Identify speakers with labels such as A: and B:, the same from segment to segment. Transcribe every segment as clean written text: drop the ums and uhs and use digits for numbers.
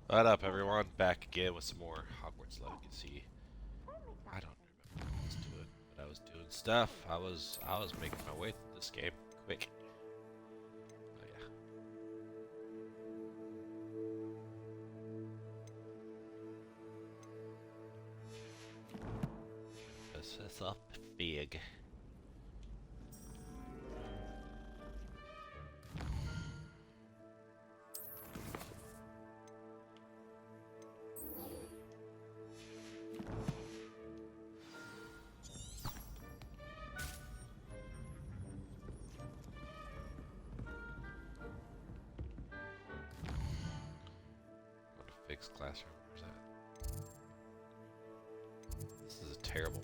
A: What up, everyone? Back again with some more Hogwarts love. You can see, I don't remember what I was doing, but I was doing stuff. I was making my way through this game quick. Oh yeah. This is up big. Fixed classroom. Where's that? This is a terrible.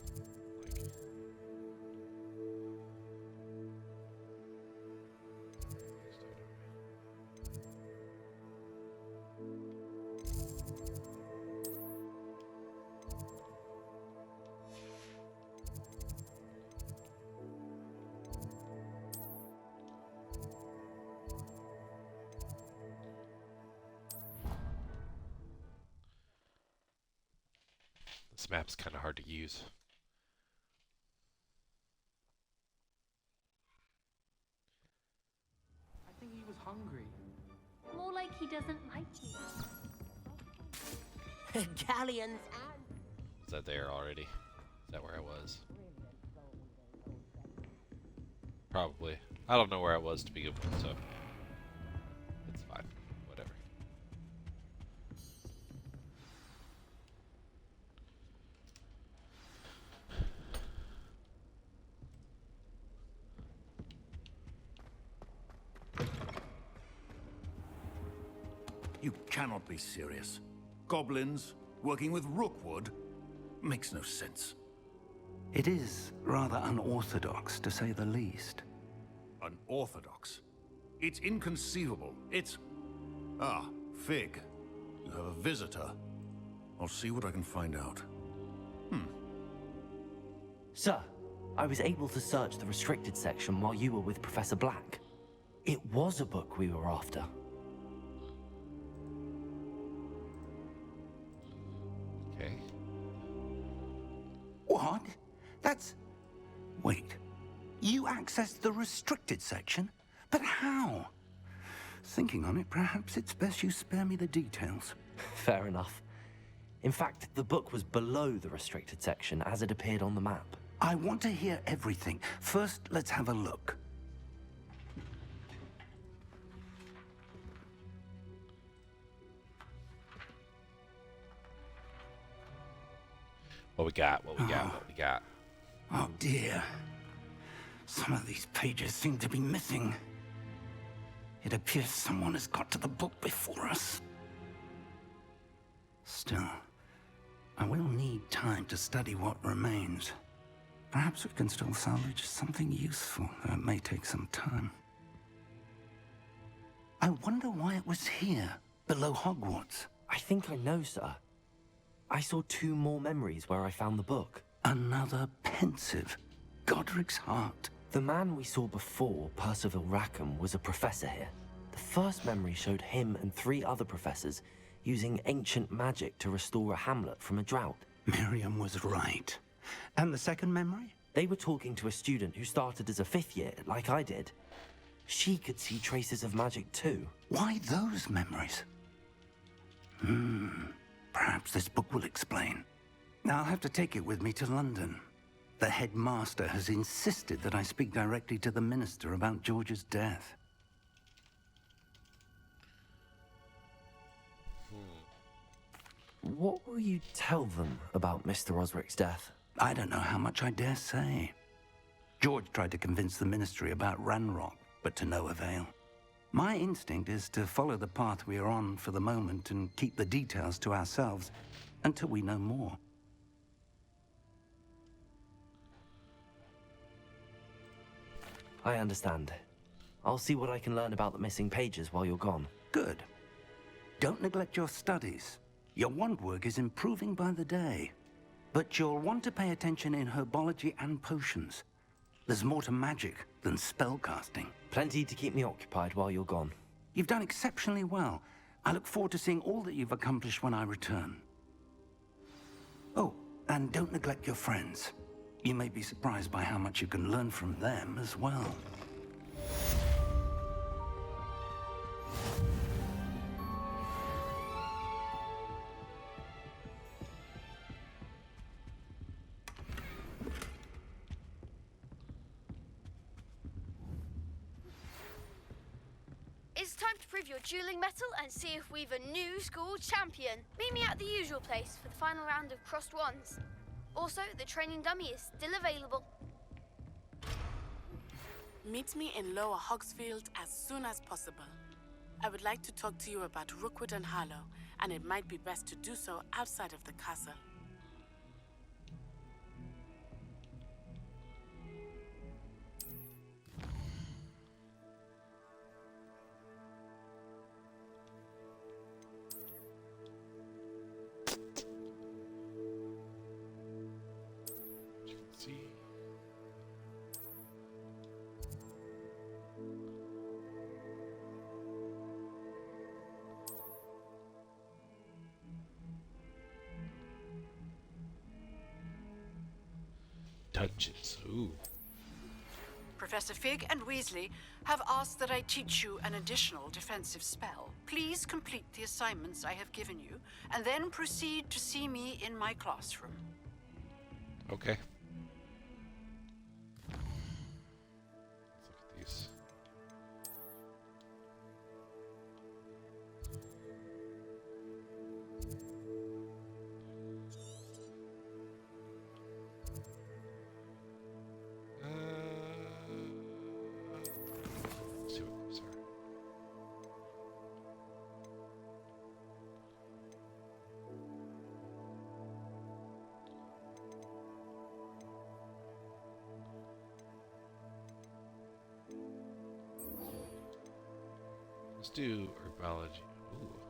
A: This map's kind of hard to use.
B: I think he was hungry.
C: More like he doesn't like you.
D: Galleons
A: Is that there already? Is that where I was? Probably. I don't know where I was to begin with, so it's fine. Whatever.
E: You cannot be serious. Goblins working with Rookwood makes no sense.
F: It is rather unorthodox, to say the least.
E: Unorthodox? It's inconceivable. It's... Ah, Fig. You have a visitor. I'll see what I can find out.
D: Sir, I was able to search the restricted section while you were with Professor Black. It was a book we were after.
A: Okay.
F: What? That's... Wait. You accessed the restricted section? But how? Thinking on it, perhaps it's best you spare me the details.
D: Fair enough. In fact, the book was below the restricted section as it appeared on the map.
F: I want to hear everything. First, let's have a look.
A: What we got? What we got? What we got?
F: Oh dear. Some of these pages seem to be missing. It appears someone has got to the book before us. Still, I will need time to study what remains. Perhaps we can still salvage something useful, though it may take some time. I wonder why it was here, below Hogwarts.
D: I think I know, sir. I saw 2 more memories where I found the book.
F: Another pensive. Godric's heart.
D: The man we saw before, Percival Rackham, was a professor here. The first memory showed him and 3 other professors using ancient magic to restore a hamlet from a drought.
F: Miriam was right. And the second memory?
D: They were talking to a student who started as a 5th year, like I did. She could see traces of magic too.
F: Why those memories? Perhaps this book will explain. Now I'll have to take it with me to London. The headmaster has insisted that I speak directly to the minister about George's death.
D: What will you tell them about Mr. Osric's death?
F: I don't know how much I dare say. George tried to convince the ministry about Ranrock, but to no avail. My instinct is to follow the path we are on for the moment and keep the details to ourselves until we know more.
D: I understand. I'll see what I can learn about the missing pages while you're gone.
F: Good. Don't neglect your studies. Your wand work is improving by the day. But you'll want to pay attention in herbology and potions. There's more to magic than spellcasting.
D: Plenty to keep me occupied while you're gone.
F: You've done exceptionally well. I look forward to seeing all that you've accomplished when I return. Oh, and don't neglect your friends. You may be surprised by how much you can learn from them as well.
B: It's time to prove your dueling mettle and see if we've a new school champion. Meet me at the usual place for the final round of crossed wands. Also, the training dummy is still available.
G: Meet me in Lower Hogsfield as soon as possible. I would like to talk to you about Rookwood and Harlow, and it might be best to do so outside of the castle.
A: See. Dungeons. Ooh.
H: Professor Fig and Weasley have asked that I teach you an additional defensive spell. Please complete the assignments I have given you, and then proceed to see me in my classroom.
A: Okay. Let's look at these. Let's see what these are. Let's do herbology. Ooh.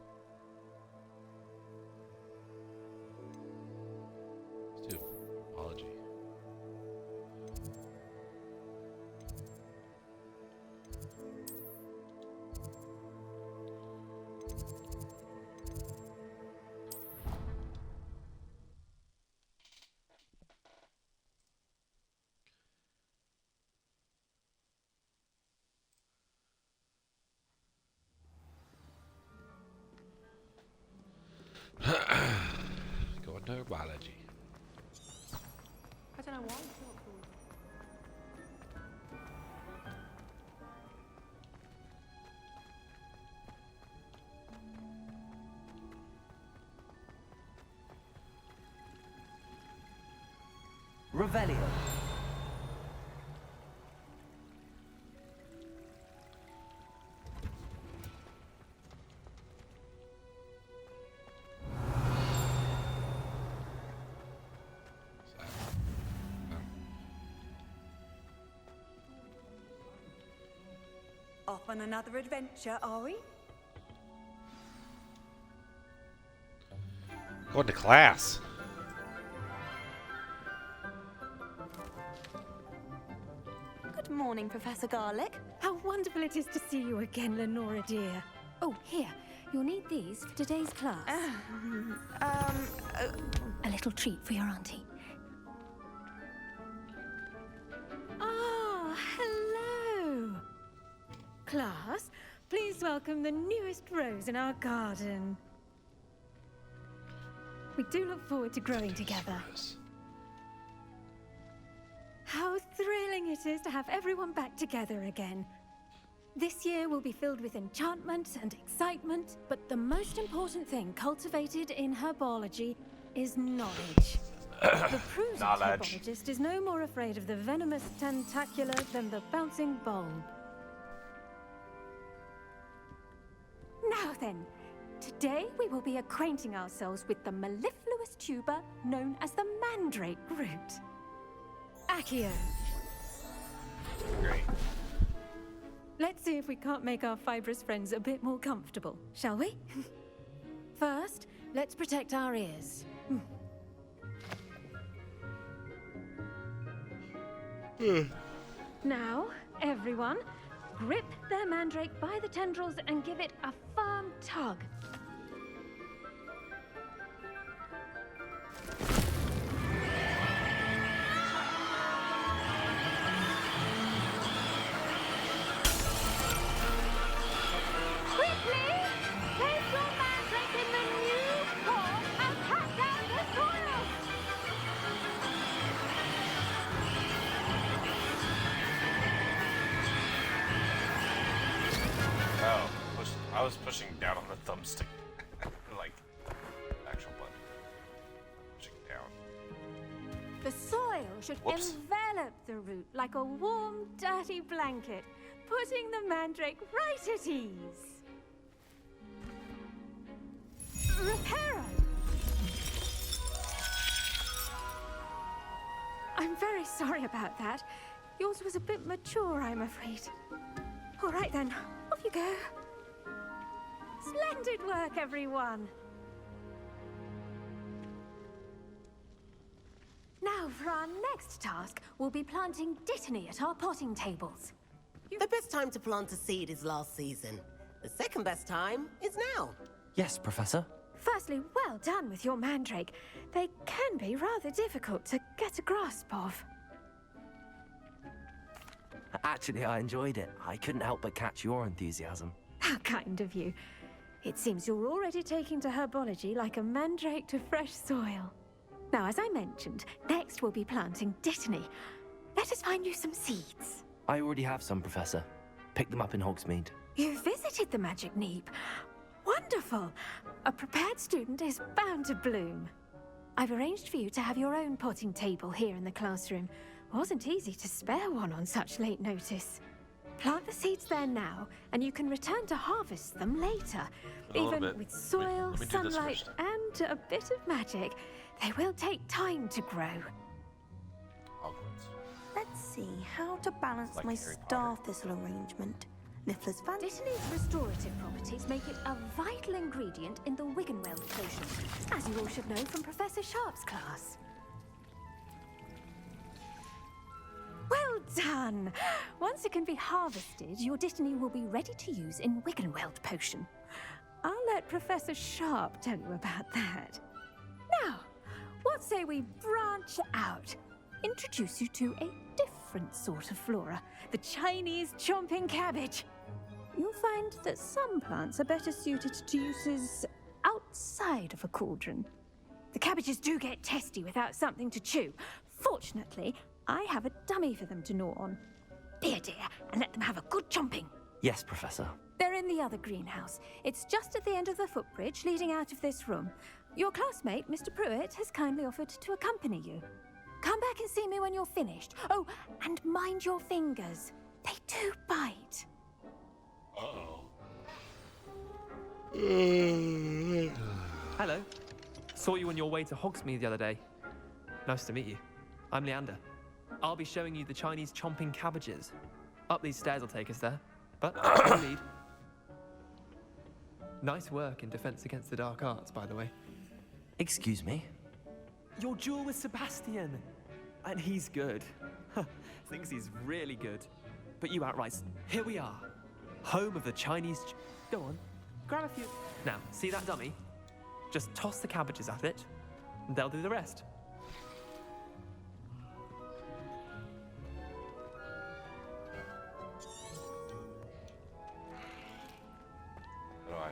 A: Let's do herbology. Go into herbology.
C: I don't know why.
D: Revelio.
I: Off on another adventure, are we?
A: Going to class.
I: Good morning, Professor Garlick. How wonderful it is to see you again, Lenora dear. Oh, here. You'll need these for today's class. A little treat for your auntie. Ah, hello. Class, please welcome the newest rose in our garden. We do look forward to growing together. How thrilling it is to have everyone back together again. This year will be filled with enchantment and excitement, but the most important thing cultivated in herbology is knowledge. The prudent herbologist is no more afraid of the venomous tentacular than the bouncing bulb. Now then, today we will be acquainting ourselves with the mellifluous tuber known as the mandrake root. Accio.
A: Great.
I: Let's see if we can't make our fibrous friends a bit more comfortable, shall we? First, let's protect our ears. Now, everyone, grip their mandrake by the tendrils and give it a firm tug.
A: was pushing down on the thumbstick. Like, actual button. Pushing down.
I: The soil should
A: Whoops.
I: envelop the root like a warm, dirty blanket, putting the mandrake right at ease. Reparo! I'm very sorry about that. Yours was a bit mature, I'm afraid. All right then, off you go. Splendid work, everyone. Now, for our next task, we'll be planting dittany at our potting tables.
J: The best time to plant a seed is last season. The second best time is now.
D: Yes, Professor.
I: Firstly, well done with your mandrake. They can be rather difficult to get a grasp of.
D: Actually, I enjoyed it. I couldn't help but catch your enthusiasm.
I: How kind of you. It seems you're already taking to herbology like a mandrake to fresh soil. Now, as I mentioned, next we'll be planting dittany. Let us find you some seeds.
D: I already have some, Professor. Picked them up in Hogsmeade.
I: You visited the Magic Neep. Wonderful! A prepared student is bound to bloom. I've arranged for you to have your own potting table here in the classroom. Wasn't easy to spare one on such late notice. Plant the seeds there now, and you can return to harvest them later.
A: In a little
I: Even
A: bit.
I: with soil,
A: Let me do this
I: sunlight,
A: first.
I: and a bit of magic, they will take time to grow.
A: Hogwarts.
K: Let's see how to balance
A: Like
K: my
A: Harry
K: star thistle arrangement. Niffler's fan.
I: Dittany's restorative properties make it a vital ingredient in the Wiggenweld potion, as you all should know from Professor Sharp's class. Well done! Once it can be harvested, your dittany will be ready to use in Wiggenweld potion. I'll let Professor Sharp tell you about that. Now, what say we branch out? Introduce you to a different sort of flora, the Chinese chomping cabbage. You'll find that some plants are better suited to uses outside of a cauldron. The cabbages do get testy without something to chew. Fortunately, I have a dummy for them to gnaw on. Be a dear and let them have a good chomping.
D: Yes, Professor.
I: They're in the other greenhouse. It's just at the end of the footbridge leading out of this room. Your classmate, Mr. Pruitt, has kindly offered to accompany you. Come back and see me when you're finished. Oh, and mind your fingers. They do bite.
A: Uh-oh.
L: Hello. Saw you on your way to Hogsmeade the other day. Nice to meet you. I'm Leander. I'll be showing you the Chinese chomping cabbages. Up these stairs will take us there. But no need. Nice work in Defense Against the Dark Arts, by the way.
D: Excuse me?
L: Your duel with Sebastian. And he's good. Thinks he's really good. But you outright. Here we are. Home of the Chinese. Go on. Grab a few. Now, see that dummy? Just toss the cabbages at it, and they'll do the rest.
A: How do I?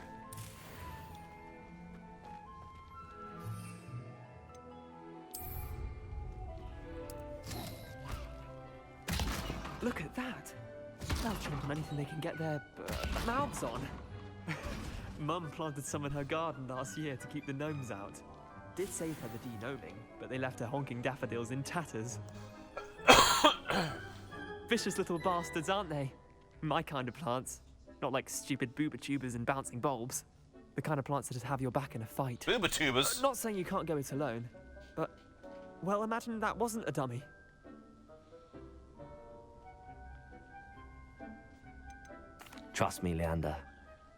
L: Look at that. They'll chomp on anything they can get their mouths on. Mum planted some in her garden last year to keep the gnomes out. Did save her the de-gnoming, but they left her honking daffodils in tatters. Vicious little bastards, aren't they? My kind of plants. Not like stupid booba tubers and bouncing bulbs. The kind of plants that just have your back in a fight.
A: Booba tubers?
L: Not saying you can't go it alone, but... Well, imagine that wasn't a dummy.
D: Trust me, Leander.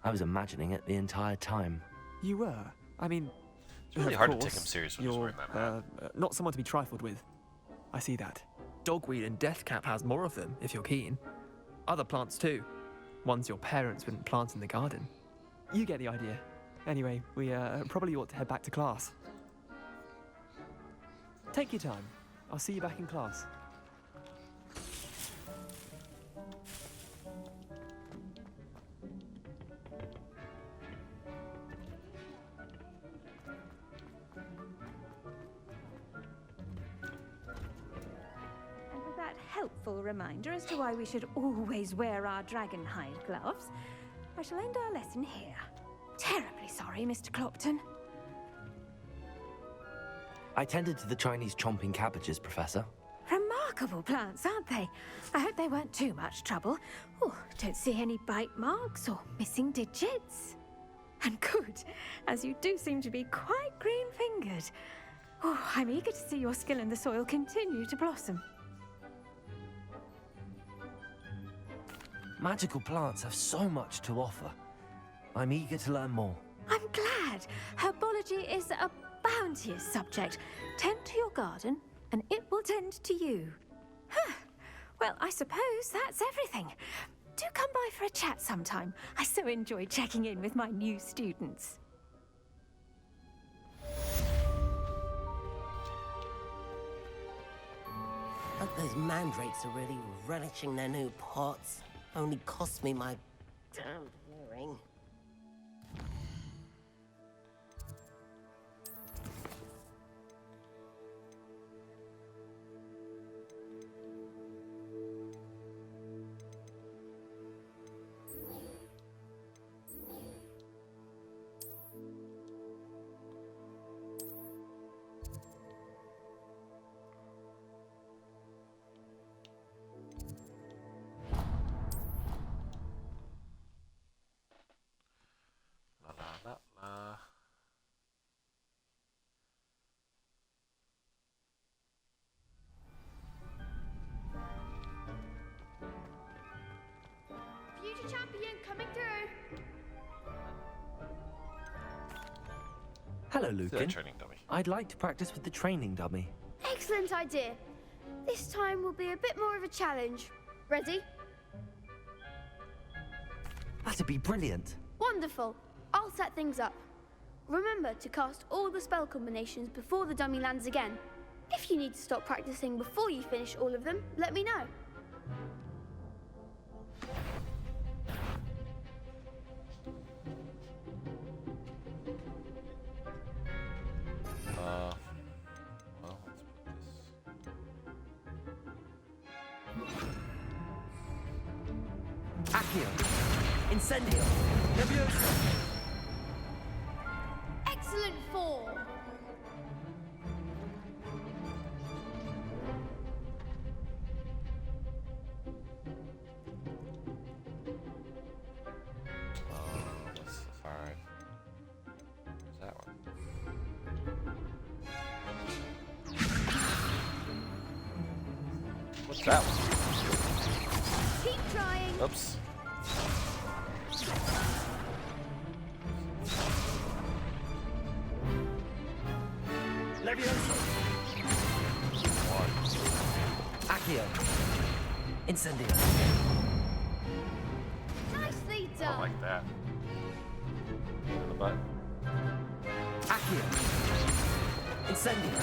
D: I was imagining it the entire time.
L: You were? I mean...
A: It's really
L: of
A: hard to
L: course,
A: take him serious when he's
L: you're,
A: wearing that hat.
L: not someone to be trifled with. I see that. Dogweed and deathcap has more of them, if you're keen. Other plants too. Ones your parents wouldn't plant in the garden. You get the idea. Anyway, we probably ought to head back to class. Take your time. I'll see you back in class.
I: And with that helpful reminder as to why we should always wear our dragon hide gloves, I shall end our lesson here. Terribly sorry, Mr. Clopton.
D: I tended to the Chinese chomping cabbages, Professor.
I: Remarkable plants, aren't they? I hope they weren't too much trouble. Oh, don't see any bite marks or missing digits. And good, as you do seem to be quite green-fingered. Oh, I'm eager to see your skill in the soil continue to blossom.
D: Magical plants have so much to offer. I'm eager to learn more.
I: I'm glad. Herbology is a bounteous subject. Tend to your garden, and it will tend to you. Huh. Well, I suppose that's everything. Do come by for a chat sometime. I so enjoy checking in with my new students.
J: But those mandrakes are really relishing their new pots. Only cost me my damn hearing.
B: Future champion coming through.
D: Hello,
A: The
D: Lucan.
A: training dummy.
D: I'd like to practice with the training dummy.
B: Excellent idea. This time will be a bit more of a challenge. Ready?
D: That'd be brilliant.
B: Wonderful. I'll set things up. Remember to cast all the spell combinations before the dummy lands again. If you need to stop practicing before you finish all of them, let me know.
A: Well, let's put this.
D: Accio. Incendio. Leviosa.
B: Excellent form.
A: What's the 5? Where's that one? What's that one?
B: Keep trying.
A: Oops.
D: Leviosa.
A: 1.
D: Accio. Incendio.
B: Nicely
A: I
B: done.
A: don't like that. The button.
D: Accio. Incendio.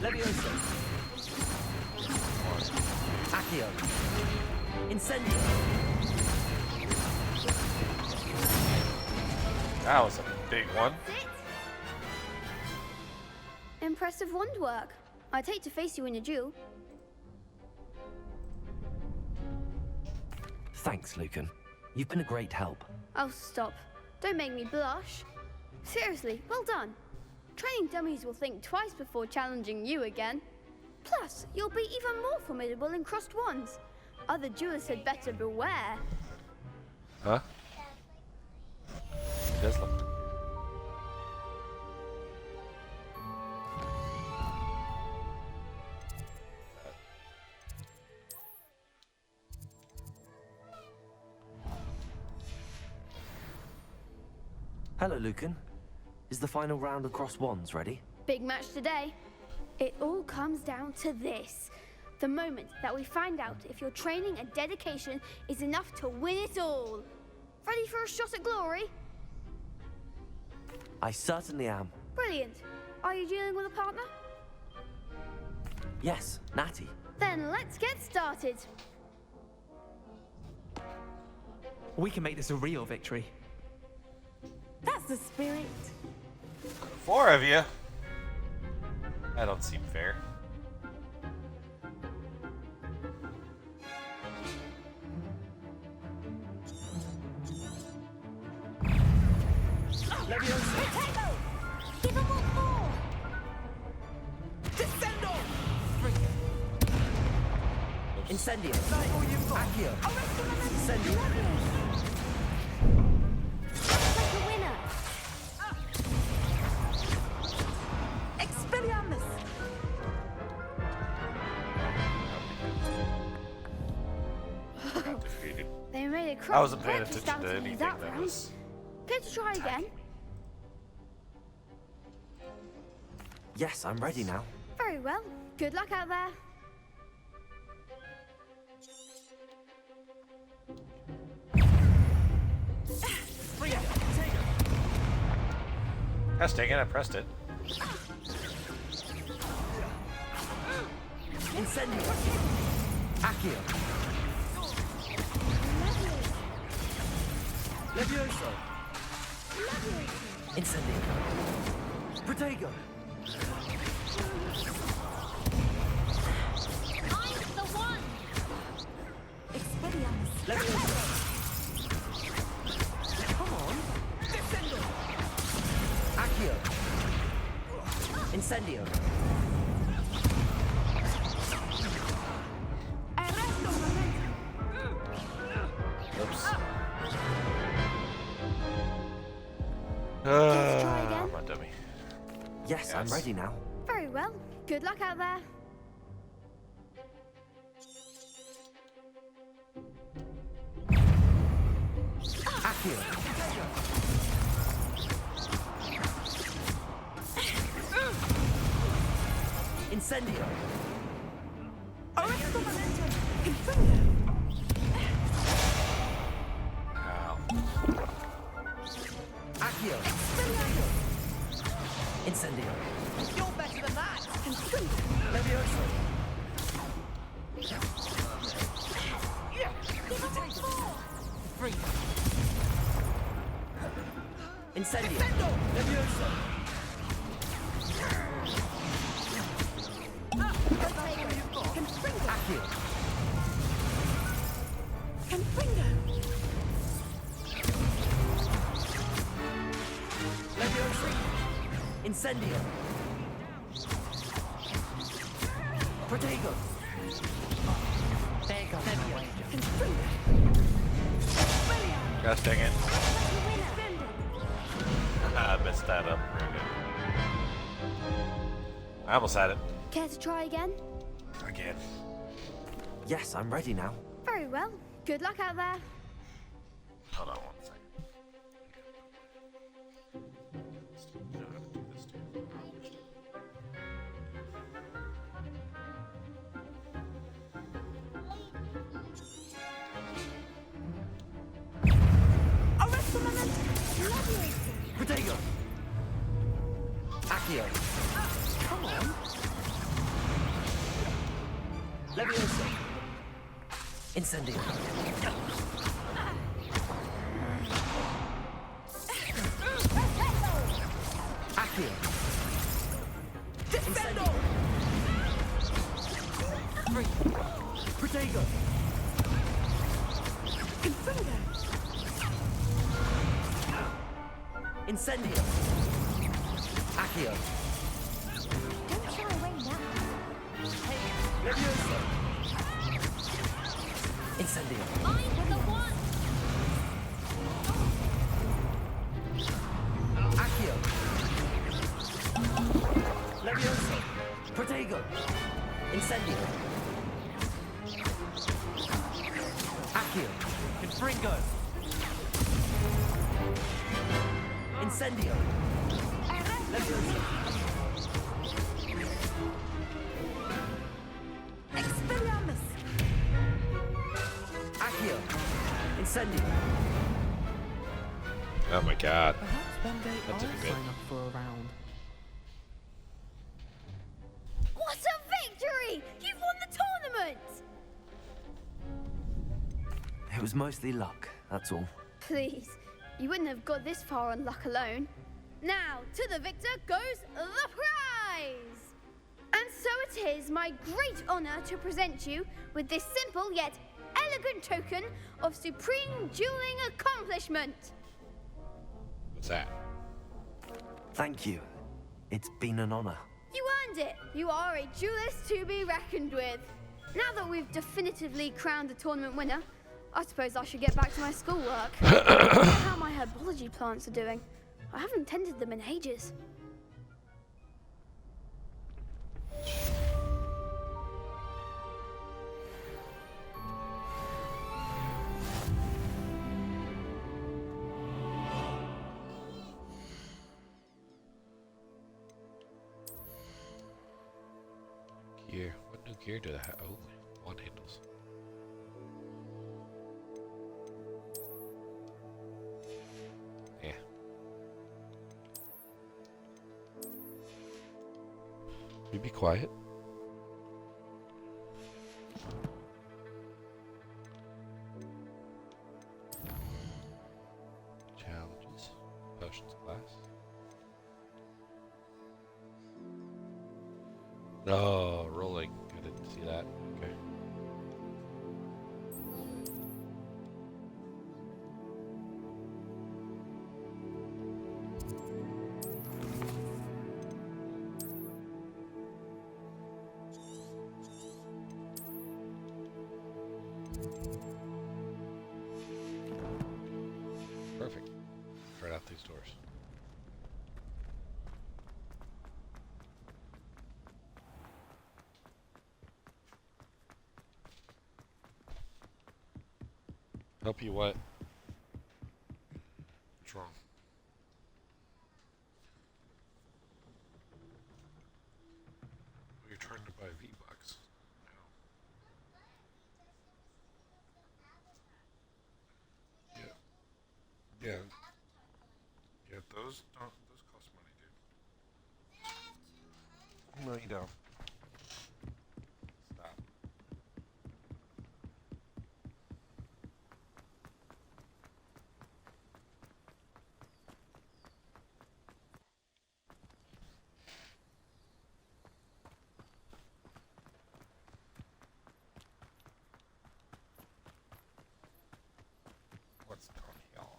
A: 1.
D: Leviosa.
A: 1.
D: Accio. Incendio.
A: That was a big one.
B: Sit. Impressive wand work. I'd hate to face you in a duel.
D: Thanks, Lucan. You've been a great help.
B: Oh, stop. Don't make me blush. Seriously, well done. Training dummies will think twice before challenging you again. Plus, you'll be even more formidable in crossed wands. Other duelists had better beware.
A: Huh? He does look.
D: Hello, Lucan. Is the final round across wands ready?
B: Big match today. It all comes down to this. The moment that we find out if your training and dedication is enough to win it all. Ready for a shot at glory?
D: I certainly am.
B: Brilliant. Are you dealing with a partner?
D: Yes, Natty.
B: Then let's get started.
L: We can make this a real victory.
K: That's the spirit.
A: 4 of you? That don't seem fair.
K: Potato! Give them what for!
D: Descendo! Incendio. Accio. Incendio.
K: Like a winner! Expelliarmus!
B: They made a crop.
A: I wasn't paying
B: breakfast
A: attention
B: out
A: to
B: of me
A: anything
B: that
A: that
B: round.
A: was.
B: Care to try again?
D: Yes, I'm ready now.
B: Very well. Good luck out there.
A: Gosh dang it, I pressed it.
D: Incendio. Accio. Levioso. Incendio. Protego.
C: I'm the one!
K: Expelliarmus!
D: Levioso. Come on. Descendo. Accio. Incendio.
A: Oops.
B: Let's try again.
A: I'm a dummy.
D: Yes, I'm
A: Yes.
D: ready now.
B: Very well. Good luck out there.
D: Accio. Incendio.
A: Ow.
D: Accio. Incendio. You're better than that. Levioso. Free. Incendio. Levioso. Accio. Levioso. Incendio. Protego.
A: Gosh dang it. I messed that up. Very good. I almost had it.
B: Care to try again?
A: Again.
D: Yes, I'm ready now.
B: Very well. Good luck out there.
A: Hold on one second. You know how to do this, too.
D: Protego. Accio. Come on. Levioso. Incendio. Accio. Descendo. Protego. Incendio. Accio.
K: Don't shy away now.
D: Levioso. Incendio.
C: I'm the one!
D: Accio. Levioso. Protego. Incendio. Accio. Confringo. Incendio. Levioso.
K: Expelliarmus!
D: Accio. Incendio.
A: Oh my god.
L: Perhaps one day
A: That
L: I'll
A: took a bit.
L: sign up for a round.
B: What a victory! You've won the tournament!
D: It was mostly luck, that's all.
B: Please, you wouldn't have got this far on luck alone. Now, to the victor goes the prize! And so it is my great honor to present you with this simple yet elegant token of supreme dueling accomplishment.
A: What's that?
D: Thank you. It's been an honor.
B: You earned it! You are a duelist to be reckoned with. Now that we've definitively crowned the tournament winner, I suppose I should get back to my schoolwork. I wonder how my herbology plants are doing. I haven't tended them in ages.
A: Gear. What new gear do I have? Oh, one handles. Yeah. You be quiet. Challenges. Potions class. Oh, rolling. I didn't see that. Okay. Perfect. Right out these doors. Help you what? What's wrong? You're trying to buy V-Bucks. Yeah. Yeah. Yeah, those cost money, dude. No, you don't. Stop. What's downhill?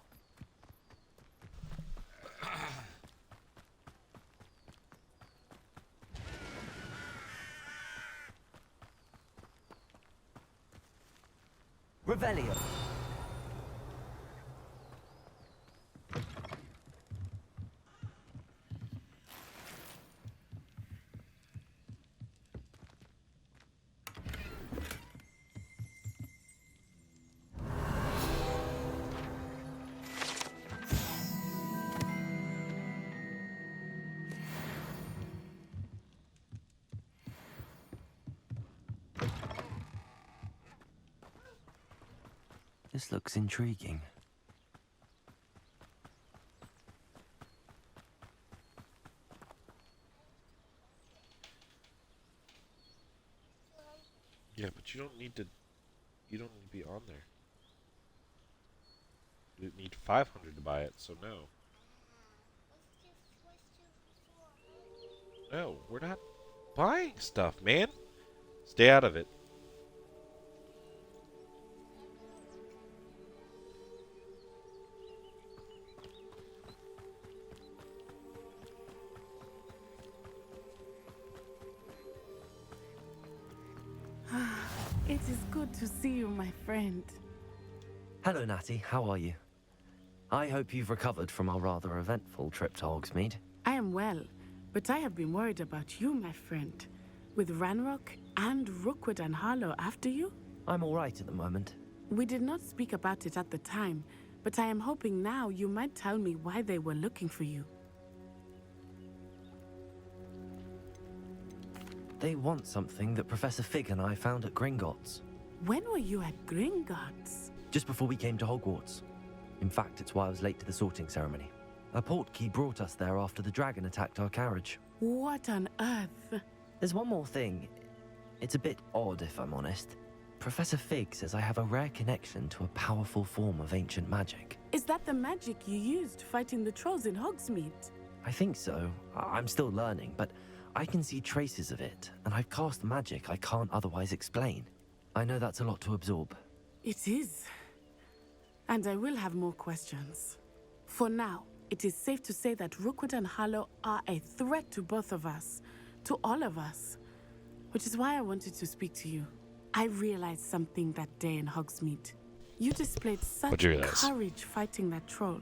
D: Revelio. This looks intriguing.
A: Yeah, but you don't need to be on there. You need 500 to buy it, so no. No, we're not buying stuff, man. Stay out of it.
G: It is good to see you, my friend.
D: Hello, Natty. How are you? I hope you've recovered from our rather eventful trip to Hogsmeade.
G: I am well, but I have been worried about you, my friend. With Ranrock and Rookwood and Harlow after you?
D: I'm all right at the moment.
G: We did not speak about it at the time, but I am hoping now you might tell me why they were looking for you.
D: They want something that Professor Fig and I found at Gringotts.
G: When were you at Gringotts?
D: Just before we came to Hogwarts. In fact, it's why I was late to the sorting ceremony. A portkey brought us there after the dragon attacked our carriage.
G: What on earth?
D: There's one more thing. It's a bit odd, if I'm honest. Professor Fig says I have a rare connection to a powerful form of ancient magic.
G: Is that the magic you used fighting the trolls in Hogsmeade?
D: I think so. I'm still learning, but I can see traces of it, and I've cast magic I can't otherwise explain. I know that's a lot to absorb.
G: It is. And I will have more questions. For now, it is safe to say that Rookwood and Harlow are a threat to both of us, to all of us. Which is why I wanted to speak to you. I realized something that day in Hogsmeade. You displayed such
A: What'd you realize?
G: courage fighting that troll.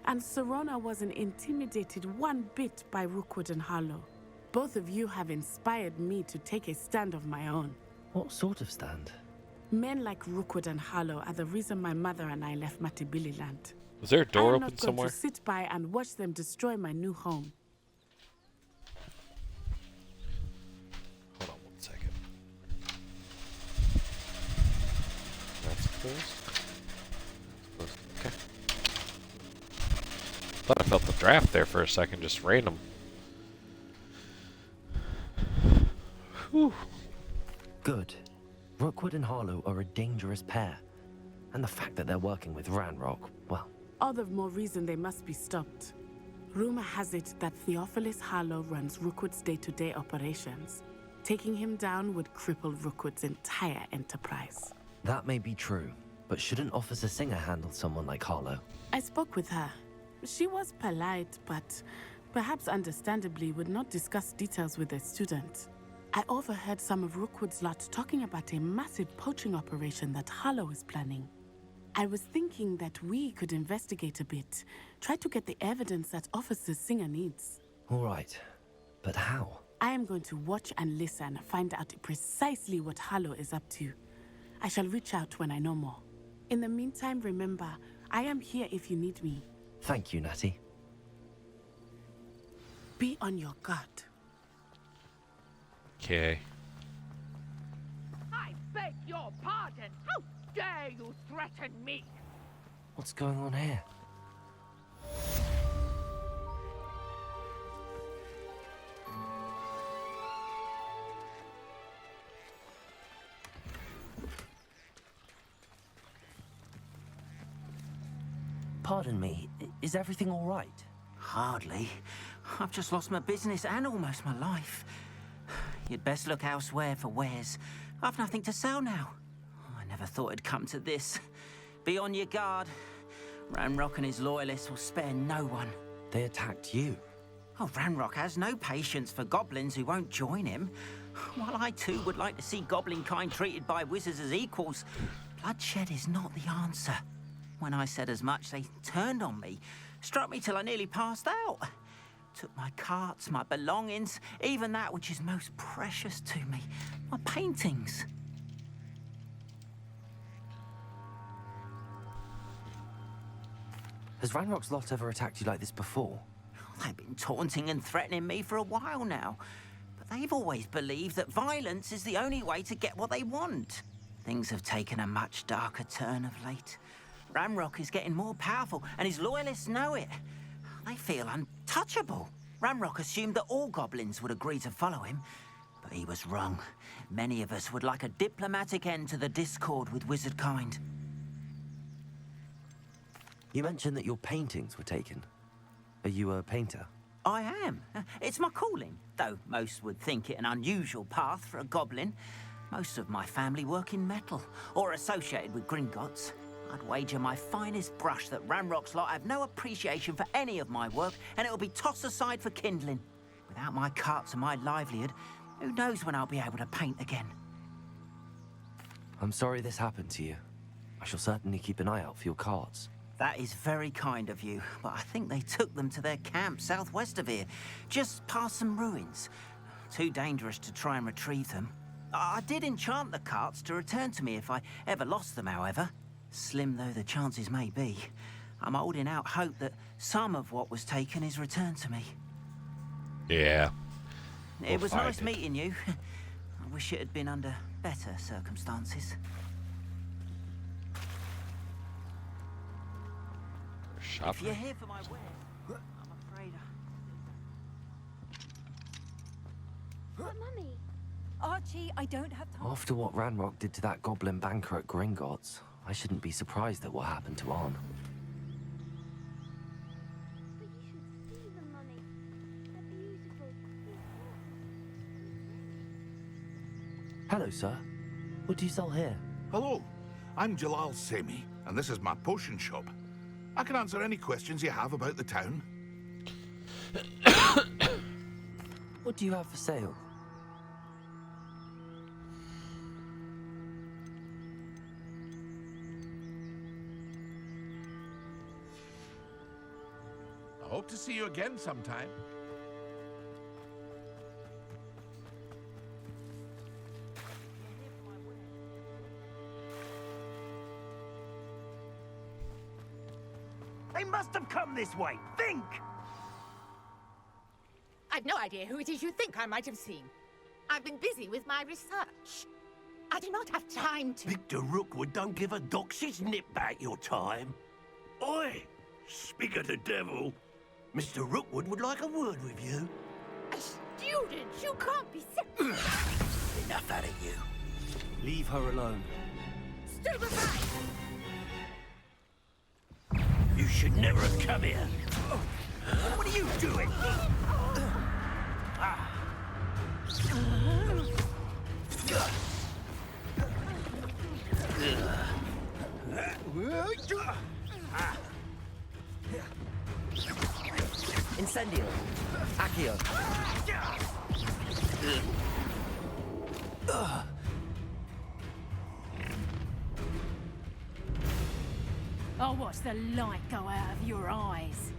G: And Serona wasn't intimidated one bit by Rookwood and Harlow. Both of you have inspired me to take a stand of my own.
D: What sort of stand?
G: Men like Rookwood and Harlow are the reason my mother and I left Matibili land.
A: Was there a door
G: I am
A: open
G: not going
A: somewhere?
G: to sit by and watch them destroy my new home.
A: Hold on 1 second. That's closed. That's closed. Okay. Thought I felt the draft there for a second, just random. Whew.
D: Good. Rookwood and Harlow are a dangerous pair. And the fact that they're working with Ranrock, well...
G: All the more reason they must be stopped. Rumor has it that Theophilus Harlow runs Rookwood's day-to-day operations. Taking him down would cripple Rookwood's entire enterprise.
D: That may be true, but shouldn't Officer Singer handle someone like Harlow?
G: I spoke with her. She was polite, but perhaps understandably would not discuss details with a student. I overheard some of Rookwood's lot talking about a massive poaching operation that Harlow is planning. I was thinking that we could investigate a bit, try to get the evidence that Officer Singer needs.
D: All right, but how?
G: I am going to watch and listen, find out precisely what Harlow is up to. I shall reach out when I know more. In the meantime, remember, I am here if you need me.
D: Thank you, Natty.
G: Be on your guard.
A: Okay.
M: I beg your pardon. How dare you threaten me?
D: What's going on here? Pardon me, is everything all right?
N: Hardly. I've just lost my business and almost my life. You'd best look elsewhere for wares. I've nothing to sell now. I never thought it'd come to this. Be on your guard. Ranrock and his loyalists will spare no one.
D: They attacked you.
N: Oh, Ranrock has no patience for goblins who won't join him. While I too would like to see goblin kind treated by wizards as equals, bloodshed is not the answer. When I said as much, they turned on me, struck me till I nearly passed out. Took my carts, my belongings, even that which is most precious to me, my paintings.
D: Has Ranrock's lot ever attacked you like this before?
N: They've been taunting and threatening me for a while now, but they've always believed that violence is the only way to get what they want. Things have taken a much darker turn of late. Ranrock is getting more powerful, and his loyalists know it. They feel untouchable. Ranrock assumed that all goblins would agree to follow him, but he was wrong. Many of us would like a diplomatic end to the discord with wizard kind.
D: You mentioned that your paintings were taken. Are you a painter?
N: I am. It's my calling, though most would think it an unusual path for a goblin. Most of my family work in metal, or associated with Gringotts. I'd wager my finest brush that Ranrock's lot have no appreciation for any of my work, and it'll be tossed aside for kindling. Without my carts and my livelihood, who knows when I'll be able to paint again?
D: I'm sorry this happened to you. I shall certainly keep an eye out for your carts.
N: That is very kind of you, but I think they took them to their camp southwest of here, just past some ruins. Too dangerous to try and retrieve them. I did enchant the carts to return to me if I ever lost them, however. Slim though the chances may be, I'm holding out hope that some of what was taken is returned to me.
A: Yeah.
N: It was nice meeting you. I wish it had been under better circumstances. If you're here for my wares, I'm afraid
K: But Mummy,
I: Archie, I don't have time.
D: After what Ranrock did to that goblin banker at Gringotts, I shouldn't be surprised at what happened to Arn.
K: but you should see them, Mummy. They're beautiful.
D: Hello, sir. What do you sell here?
O: Hello, I'm Jalal Semi, and this is my potion shop.
E: I can answer any questions you have about the town.
D: What do you have for sale?
O: I hope to see you again sometime.
M: They must have come this way. Think!
P: I've no idea who it is you think I might have seen. I've been busy with my research. I do not have time to...
Q: Victor Rookwood don't give a doxy's nip back your time. Oi! Speak of the devil. Mr. Rookwood would like a word with you.
P: A student? You can't be serious.
Q: Enough out of you.
D: Leave her alone.
P: Stand aside!
Q: You should never have come here. What are you doing?
D: Incendio. Accio.
I: I'll watch the light go out of your eyes.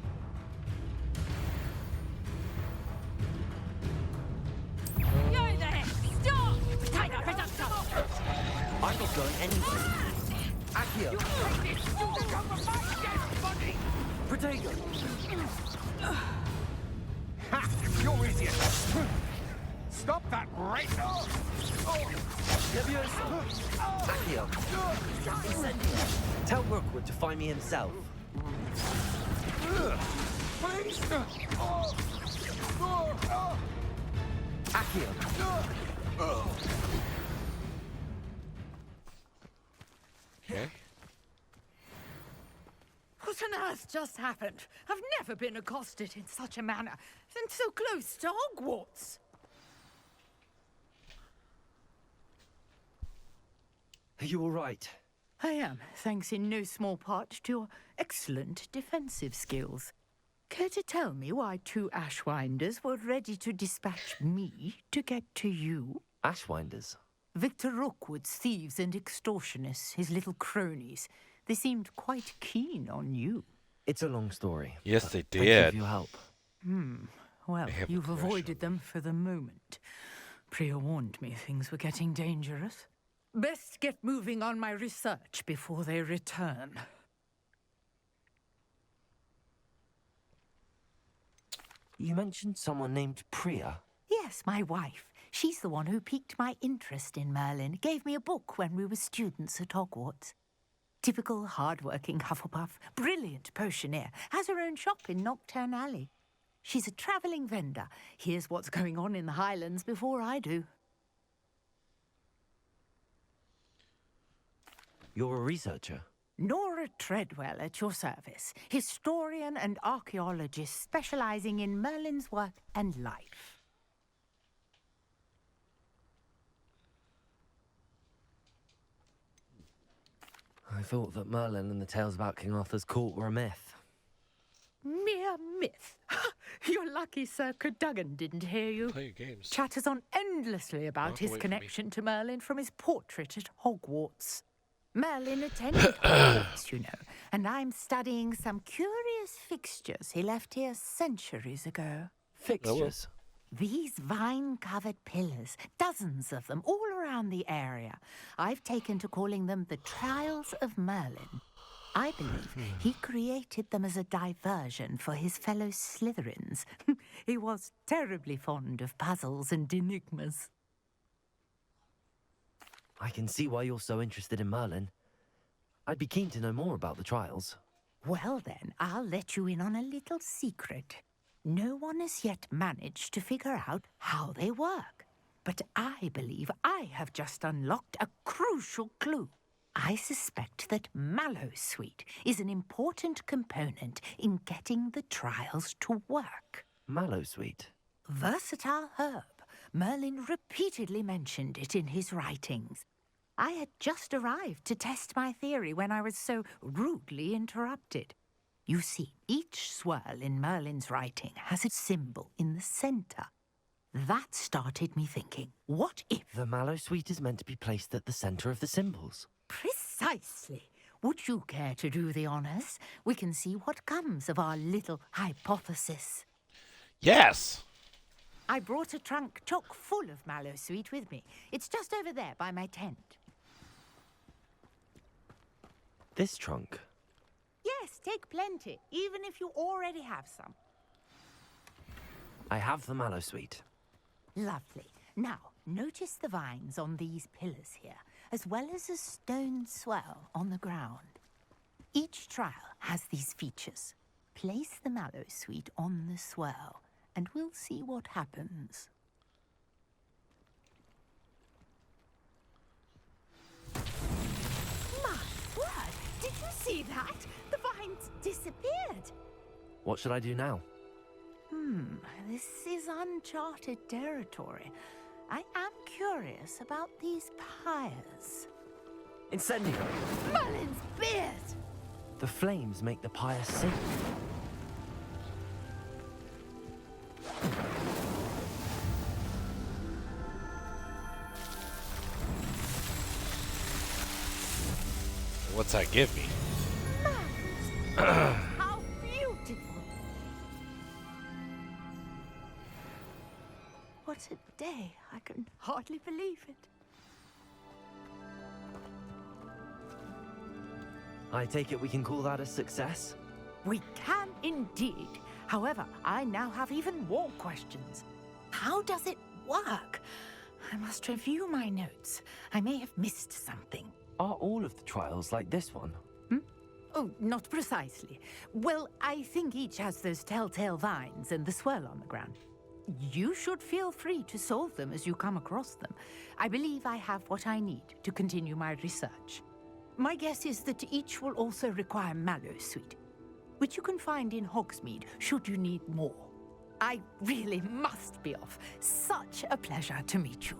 I: You there! Stop! Potato production!
D: I'm not going anywhere. Accio. Potato.
O: Ha! You're idiot! Stop that right now!
D: Accio. Incendio. Tell Rookwood to find me himself.
O: Please!
D: Accio.
A: Okay.
P: What on earth just happened? I've never been accosted in such a manner, and so close to Hogwarts.
D: Are you all right?
P: I am, thanks in no small part to your excellent defensive skills. Care to tell me why two Ashwinders were ready to dispatch me to get to you?
D: Ashwinders?
P: Victor Rookwood's thieves and extortionists, his little cronies. They seemed quite keen on you.
D: It's a long story.
A: Yes, they
D: Thank you
A: did.
D: for your help.
P: Well,
A: They have a
P: you've
A: crush
P: avoided them for the moment. Priya warned me things were getting dangerous. Best get moving on my research before they return.
D: You mentioned someone named Priya.
P: Yes, my wife. She's the one who piqued my interest in Merlin. Gave me a book when we were students at Hogwarts. Typical hard-working Hufflepuff, brilliant potioneer, has her own shop in Knockturn Alley. She's a travelling vendor. Hears what's going on in the Highlands before I do.
D: You're a researcher?
P: Nora Treadwell at your service, historian and archaeologist specialising in Merlin's work and life.
D: I thought that Merlin and the tales about King Arthur's court were a myth.
P: Mere myth. You're lucky Sir Cadogan didn't hear you.
A: Play your games.
P: Chatters on endlessly about
A: Walk
P: his
A: away from me.
P: connection to Merlin from his portrait at Hogwarts. Merlin attended Hogwarts, you know, and I'm studying some curious fixtures he left here centuries ago.
D: Fixtures?
P: These vine-covered pillars, dozens of them, all around the area. I've taken to calling them the Trials of Merlin. I believe he created them as a diversion for his fellow Slytherins. He was terribly fond of puzzles and enigmas.
D: I can see why you're so interested in Merlin. I'd be keen to know more about the trials.
P: Well then, I'll let you in on a little secret. No one has yet managed to figure out how they work. But I believe I have just unlocked a crucial clue. I suspect that Mallowsweet is an important component in getting the trials to work.
D: Mallowsweet?
P: Versatile herb. Merlin repeatedly mentioned it in his writings. I had just arrived to test my theory when I was so rudely interrupted. You see, each swirl in Merlin's writing has a symbol in the center. That started me thinking, what if...
D: The mallow sweet is meant to be placed at the center of the symbols.
P: Precisely. Would you care to do the honors? We can see what comes of our little hypothesis.
A: Yes!
P: I brought a trunk chock full of mallow sweet with me. It's just over there by my tent.
D: This trunk?
P: Yes, take plenty, even if you already have some.
D: I have the mallow sweet.
P: Lovely. Now, notice the vines on these pillars here, as well as a stone swell on the ground. Each trial has these features. Place the mallow sweet on the swell, and we'll see what happens. My word! Did you see that? The vines disappeared.
D: What should I do now?
P: This is uncharted territory. I am curious about these pyres.
D: Incendio!
P: Merlin's beard!
D: The flames make the pyre sink.
A: What's that give me?
P: How beautiful! What a day. I can hardly believe it.
D: I take it we can call that a success?
P: We can indeed. However, I now have even more questions. How does it work? I must review my notes. I may have missed something.
D: Are all of the trials like this one?
P: Oh, not precisely. Well, I think each has those telltale vines and the swirl on the ground. You should feel free to solve them as you come across them. I believe I have what I need to continue my research. My guess is that each will also require mallow sweet, which you can find in Hogsmeade should you need more. I really must be off. Such a pleasure to meet you.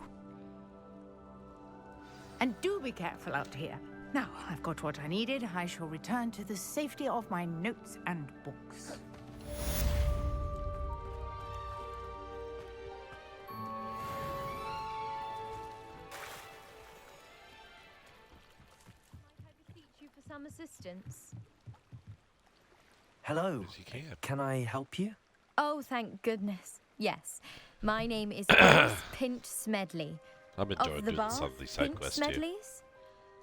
P: And do be careful out here. Now, I've got what I needed. I shall return to the safety of my notes and books.
R: You for some assistance?
D: Hello. Can I help you?
R: Oh, thank goodness. Yes. My name is Alice Pinch Smedley.
A: I'm enjoying
R: of the
A: doing
R: Bath,
A: some of these side
R: Pinch
A: quests too.
R: Smedleys.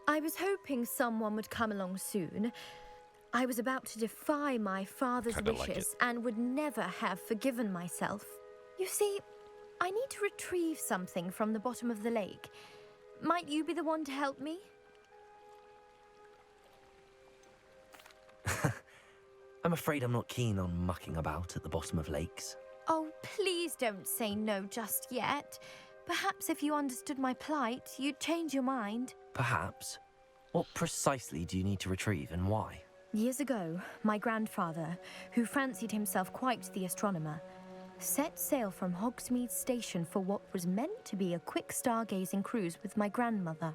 R: I was hoping someone would come along soon. I was about to defy my father's
A: Kinda like
R: wishes and would never have forgiven myself. You see, I need to retrieve something from the bottom of the lake. Might you be the one to help me?
D: I'm afraid I'm not keen on mucking about at the bottom of lakes.
R: Oh, please don't say no just yet. Perhaps if you understood my plight, you'd change your mind.
D: Perhaps. What precisely do you need to retrieve and why?
R: Years ago, my grandfather, who fancied himself quite the astronomer, set sail from Hogsmeade Station for what was meant to be a quick stargazing cruise with my grandmother.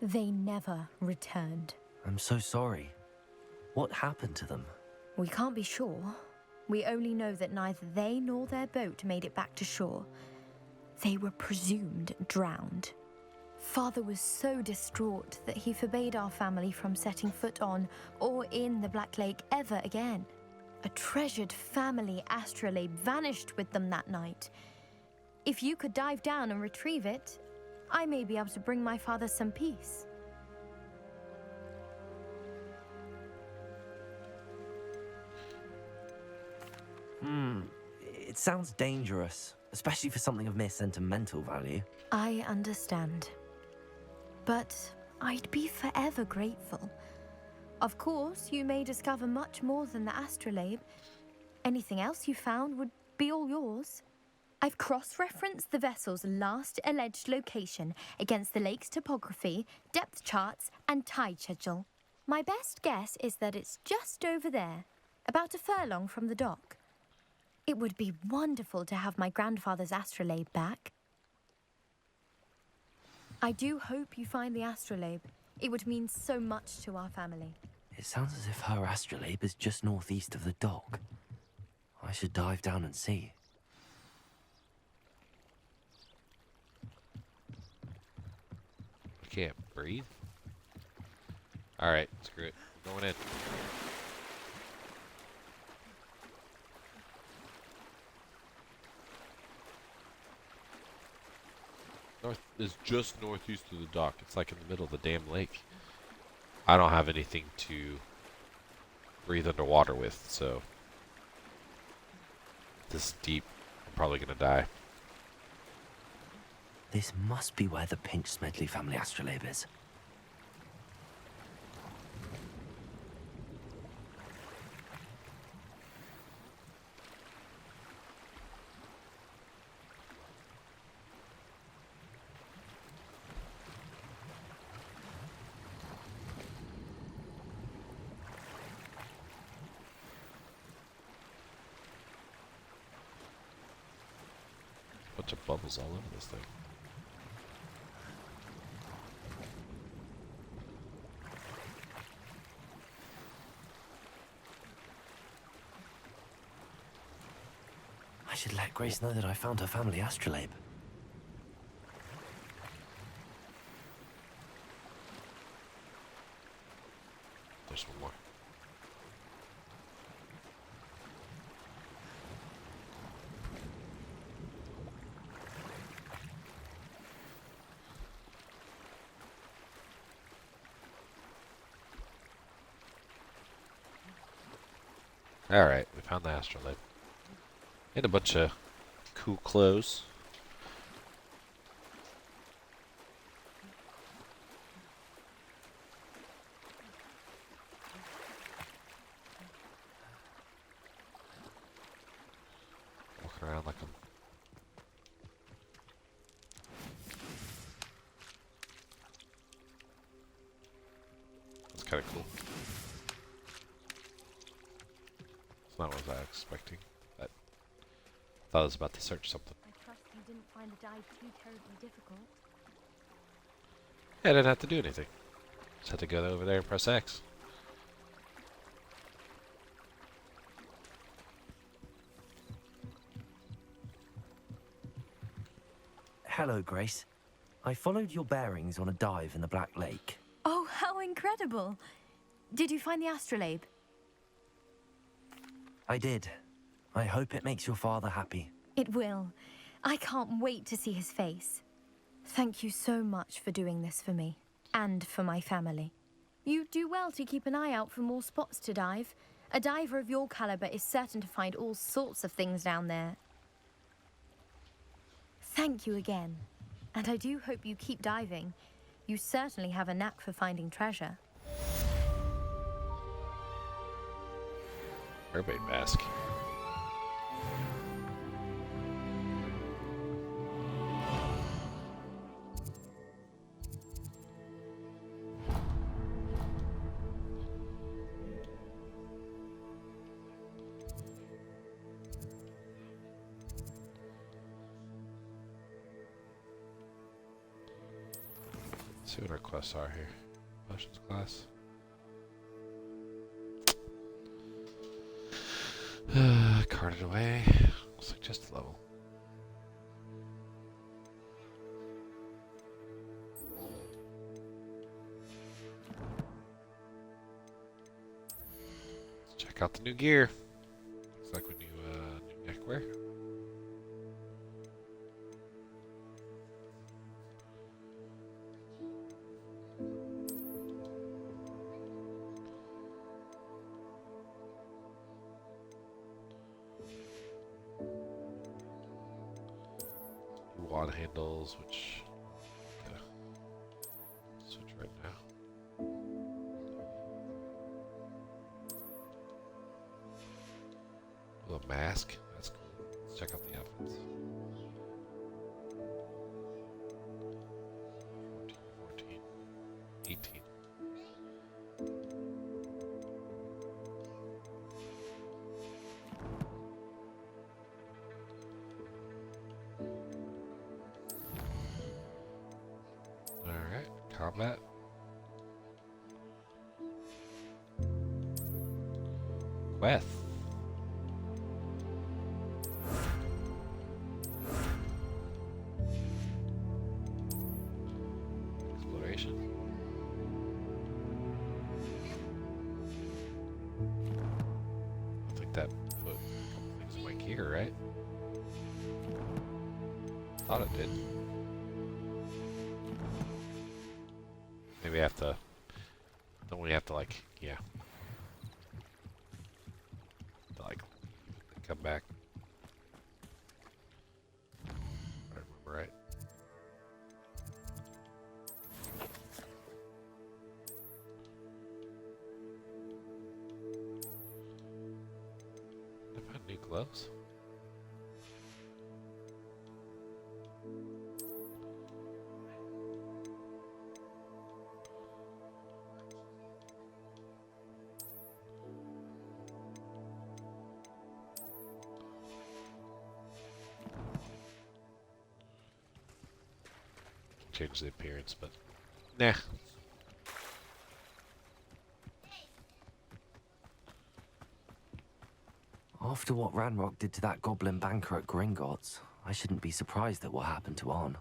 R: They never returned.
D: I'm so sorry. What happened to them?
R: We can't be sure. We only know that neither they nor their boat made it back to shore. They were presumed drowned. Father was so distraught that he forbade our family from setting foot on or in the Black Lake ever again. A treasured family astrolabe vanished with them that night. If you could dive down and retrieve it, I may be able to bring my father some peace.
D: It sounds dangerous, especially for something of mere sentimental value.
R: I understand. But I'd be forever grateful. Of course, you may discover much more than the astrolabe. Anything else you found would be all yours. I've cross-referenced the vessel's last alleged location against the lake's topography, depth charts, and tide schedule. My best guess is that it's just over there, about a furlong from the dock. It would be wonderful to have my grandfather's astrolabe back. I do hope you find the astrolabe. It would mean so much to our family.
D: It sounds as if her astrolabe is just northeast of the dock. I should dive down and see.
A: I can't breathe. Alright, screw it. Going in. North is just northeast of the dock. It's like in the middle of the damn lake. I don't have anything to breathe underwater with, so this deep, I'm probably gonna die.
D: This must be where the Pinch Smedley family astrolabe is.
A: Bunch of bubbles all over this thing.
D: I should let Grace know that I found her family astrolabe.
A: There's one more. Alright, we found the astrolabe. And a bunch of cool clothes. Walking around like I'm... That's kind of cool. It's not what I was expecting, but I thought I was about to search something.
R: I trust you didn't find the dive too terribly difficult.
A: Yeah, I didn't have to do anything. Just had to go over there and press X.
D: Hello, Grace. I followed your bearings on a dive in the Black Lake.
R: Oh, how incredible! Did you find the astrolabe?
D: I did. I hope it makes your father happy.
R: It will. I can't wait to see his face. Thank you so much for doing this for me, and for my family. You do well to keep an eye out for more spots to dive. A diver of your caliber is certain to find all sorts of things down there. Thank you again. And I do hope you keep diving. You certainly have a knack for finding treasure.
A: Mermaid mask. Let's see what our quests are here. Potions class. Carted away. Looks like just a level. Let's check out the new gear. Looks like new neckwear. Wand handles, which switch right now. Oh, a mask. That's cool. Let's check out the outfits. 14, 18. Alright, combat. Weth. Exploration. I think that put things like here, right? Thought it did. Maybe I have to. Don't we have to like, yeah. To like come back. I remember right. Did I find new gloves? Change the appearance, but nah.
D: After what Ranrock did to that goblin banker at Gringotts, I shouldn't be surprised at what happened to On.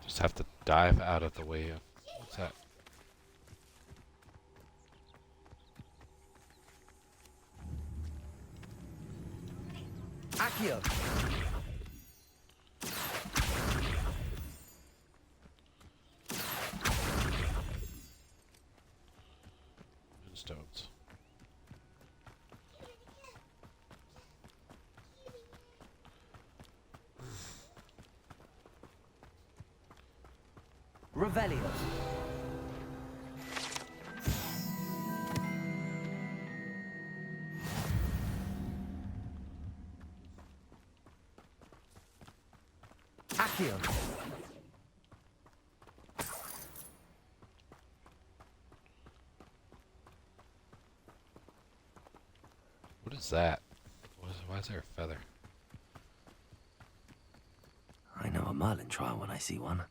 A: Just have to dive out of the way of what's that?
D: Accio!
A: Moonstones.
D: Revelio. Accio.
A: What is that? Why is there a feather?
D: I know a Merlin trial when I see one.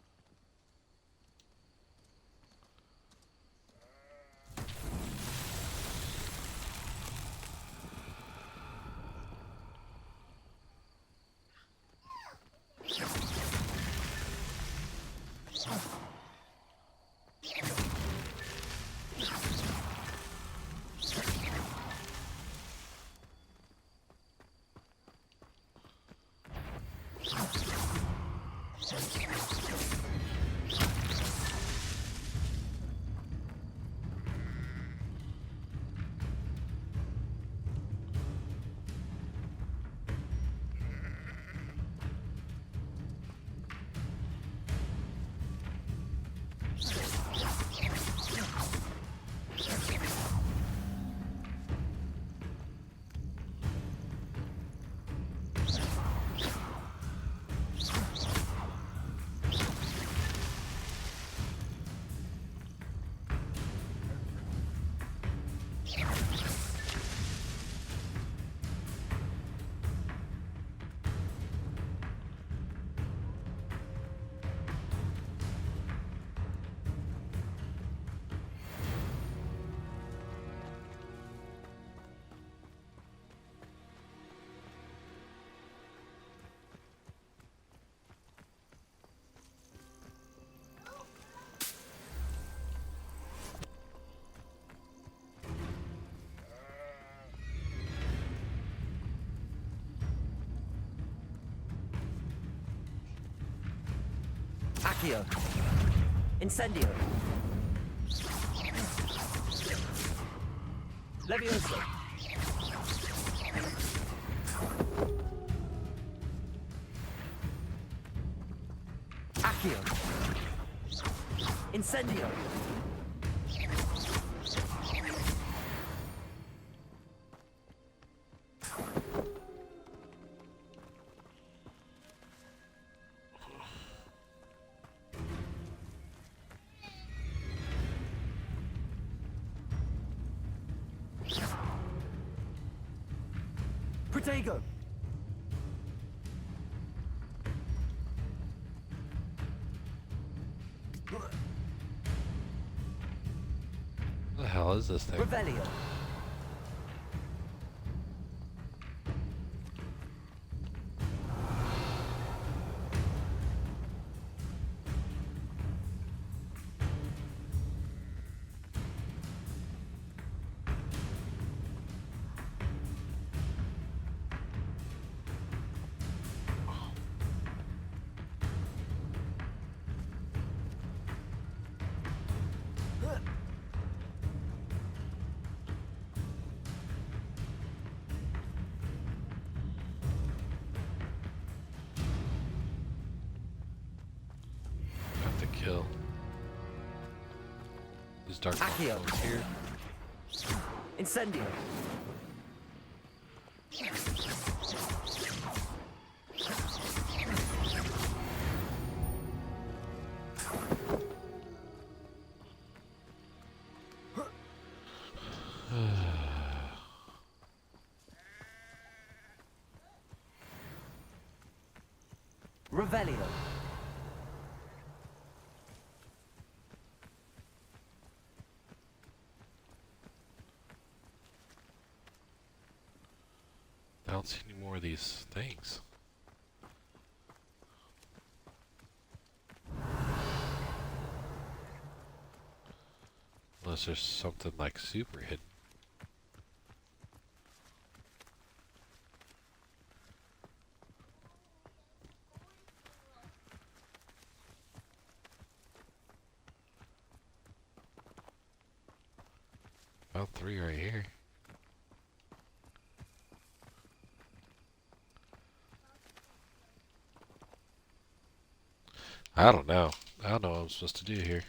D: Accio. Incendio. Levioso. Accio. Incendio. Protego.
A: What the hell is this thing?
D: Revelio.
A: Kill. These dark
D: Accio.
A: ones here.
D: Incendio. Revelio.
A: I don't see any more of these things. Unless there's something like super hidden. About 3 right here. I don't know. I don't know what I'm supposed to do here.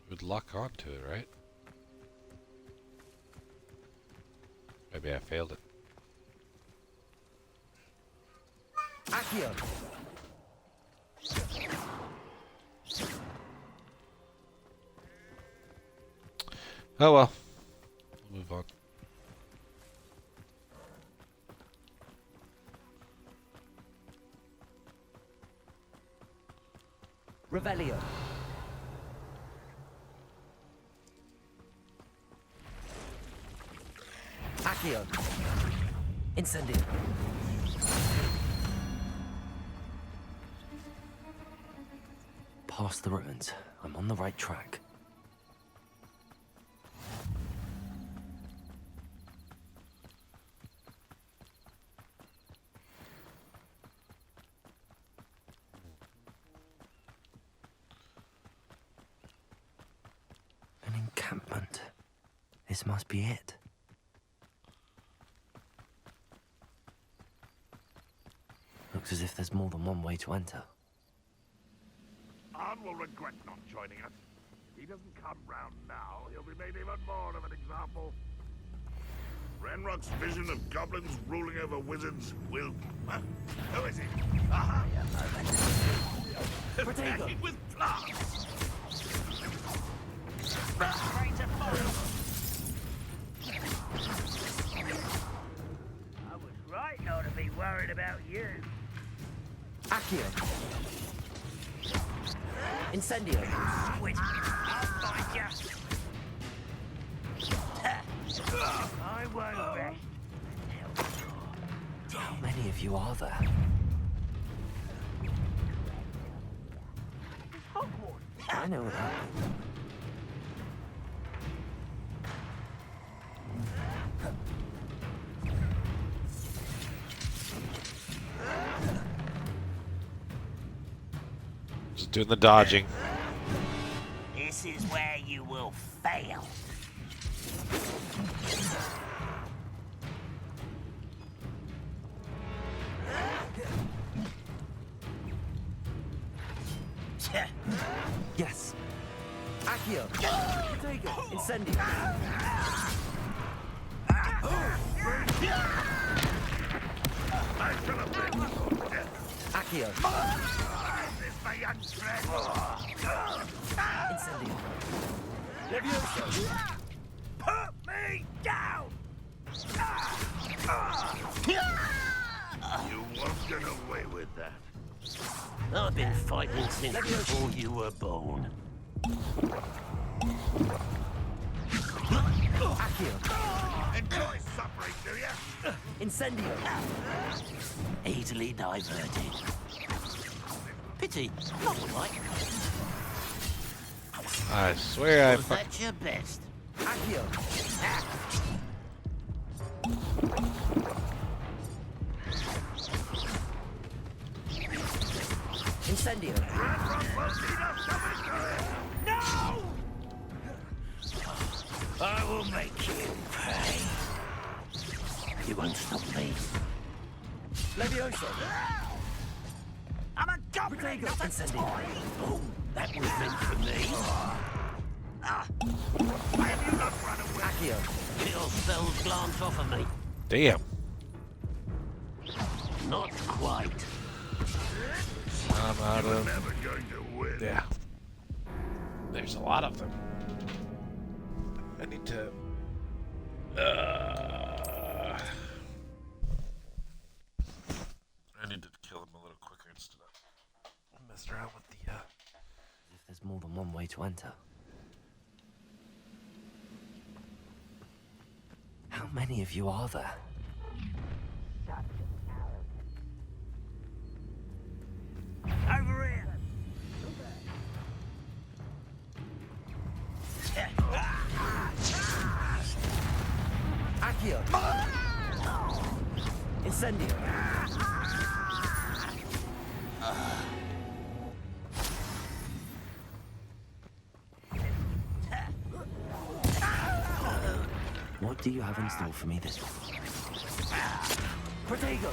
A: Would lock onto it, right? Maybe I failed it.
D: Accio.
A: Oh well. We'll move on.
D: Revelio. Accio. Incendio. Past the ruins. I'm on the right track. An encampment. This must be it. Looks as if there's more than one way to enter.
O: Arn will regret not joining us. If he doesn't come round now, he'll be made even more of an example. Ranrock's vision of goblins ruling over wizards will... who is he? Aha! Attacking with plants!
M: I was right not to be worried about you.
D: Accio. Incendio.
M: Switch. I'll find you. I won't rest.
D: How many of you are there? I know what that means.
A: Just doing the dodging.
Q: This is where you will fail.
D: Yes. Accio. Protego. Incendio. Accio. Incendio. Levioso.
Q: Put me down!
O: You won't get away with that.
Q: I've been fighting since before you were born.
D: Accio.
O: Enjoy suffering, do ya?
D: Incendio.
Q: Easily diverted. Pity, not quite.
A: I swear I
Q: Was that your best?
D: Accio. Incendio.
Q: No! I will make you pay. You won't stop me.
D: Levioso.
Q: I'm a goblin, not a toy! Oh, that was meant for me. Why have you not run away?
D: Accio.
Q: Little spells glance off of me.
A: Damn.
Q: Not quite.
A: I'm out
O: You're
A: of.
O: never going to win.
A: Yeah. There's a lot of them. I need to. I need to kill him a little quicker instead of messing around with the.
D: If there's more than one way to enter. How many of you are there?
Q: Over here.
D: Accio. Incendio. What do you have in store for me this time? Protego.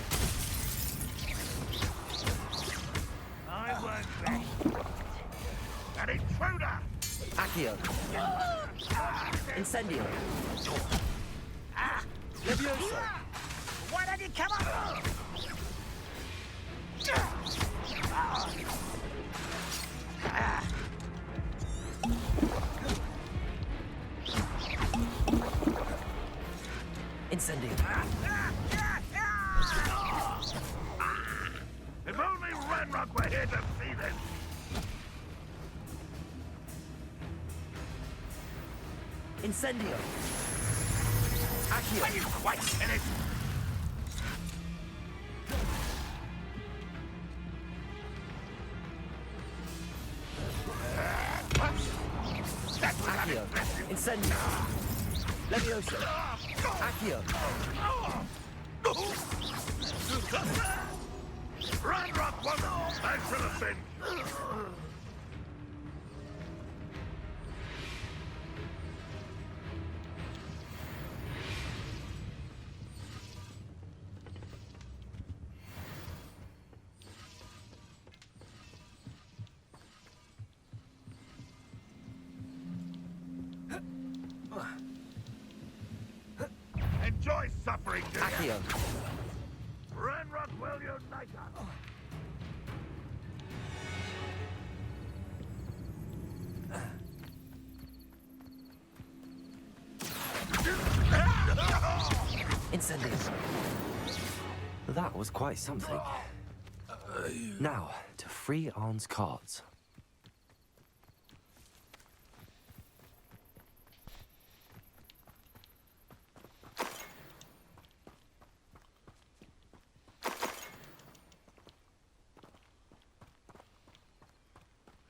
Q: I won't rest.
O: An intruder!
D: Accio. Incendio. Levioso.
Q: Why don't you come up?
D: Incendio.
O: If only Ranrock were here to see this!
D: Incendio. Accio.
O: Are you quite finished?
D: Accio. Incendio. Levioso. Accio.
O: Ranrock wasn't back to the bench! Enjoy suffering, do ya?
D: Accio.
O: Ranrock will unite us!
D: Incendio. That was quite something. Now, to free Arn's cards.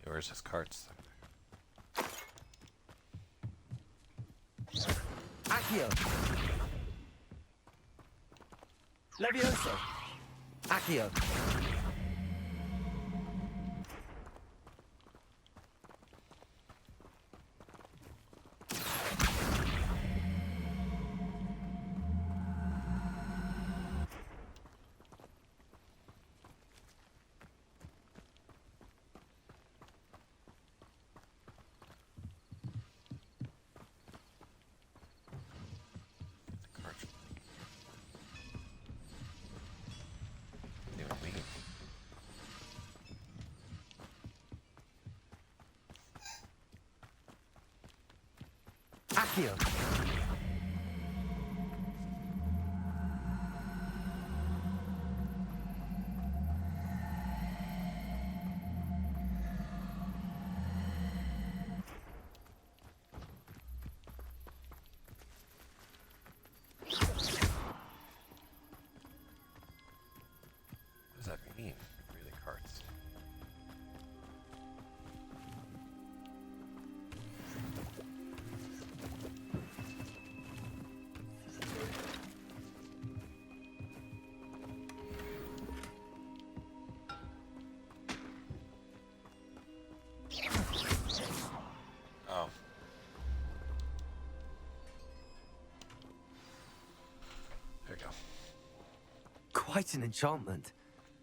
A: Where's his cards?
D: Accio. Levioso. Accio. Accio.
A: What does that mean? Breathing carts. Oh. There you go.
D: Quite an enchantment.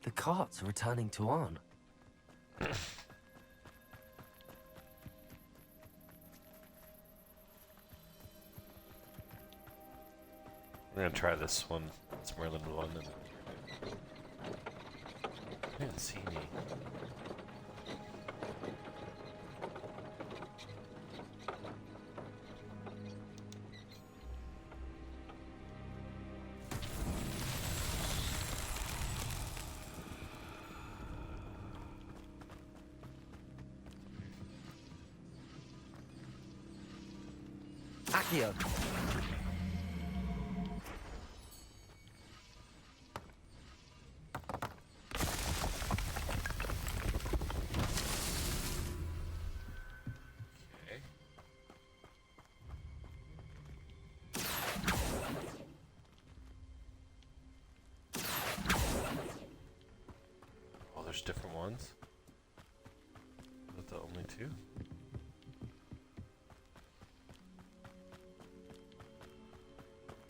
D: The carts are returning to Arn.
A: I'm gonna try this one. It's Merlin one. I didn't see me.
D: Accio.
A: Okay. Oh, there's different ones? Is that the only two?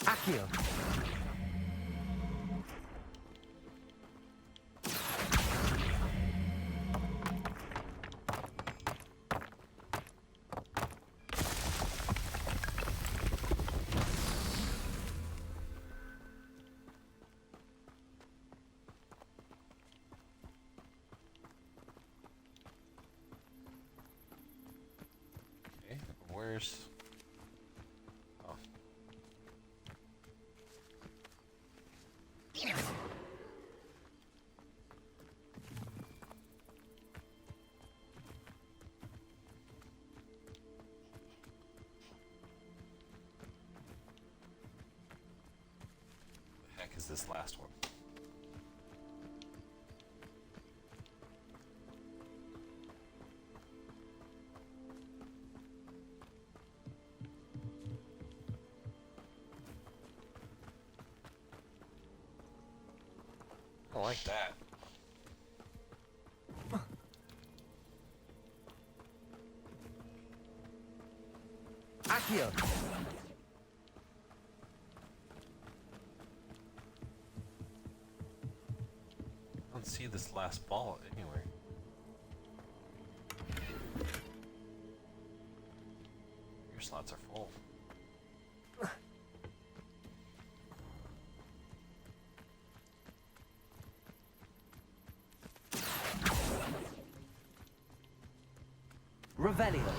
D: Accio.
A: Okay, where's... Oh. The heck is this last one? I don't like that.
D: Accio.
A: I don't see this last ball anywhere. Your slots are full.
D: Revelio.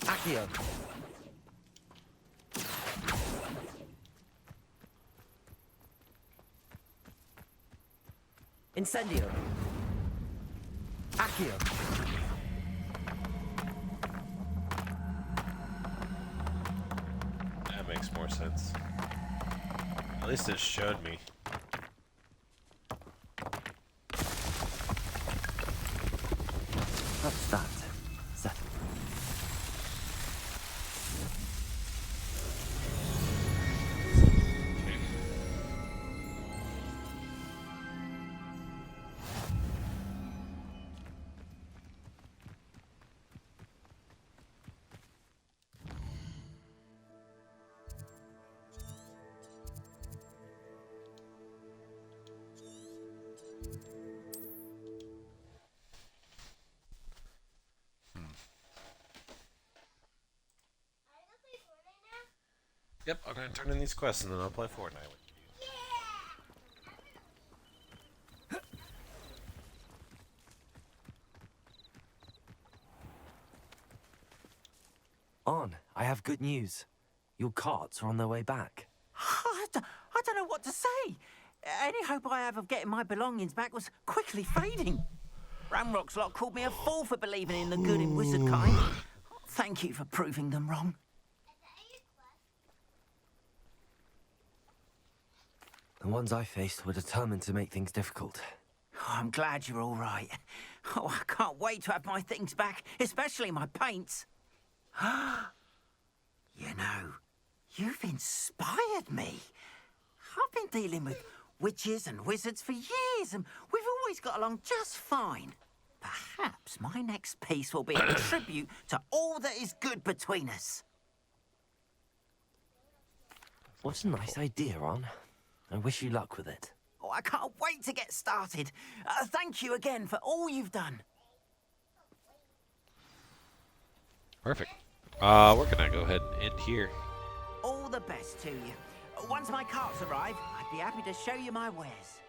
D: Accio. Incendio. Accio.
A: That makes more sense. At least it showed me.
D: That's that. Settled.
A: Yep, I'm gonna turn in these quests and then I'll play Fortnite with you.
D: On, I have good news. Your carts are on their way back.
N: I don't know what to say. Any hope I have of getting my belongings back was quickly fading. Ramrock's lot called me a fool for believing in the good in wizard kind. Thank you for proving them wrong.
D: The ones I faced were determined to make things difficult.
N: Oh, I'm glad you're all right. Oh, I can't wait to have my things back, especially my paints. You know, you've inspired me. I've been dealing with witches and wizards for years, and we've always got along just fine. Perhaps my next piece will be a tribute to all that is good between us.
D: What a nice idea, Ron. I wish you luck with it.
N: Oh, I can't wait to get started. Thank you again for all you've done.
A: Perfect. We're gonna go ahead and end here.
N: All the best to you. Once my carts arrive, I'd be happy to show you my wares.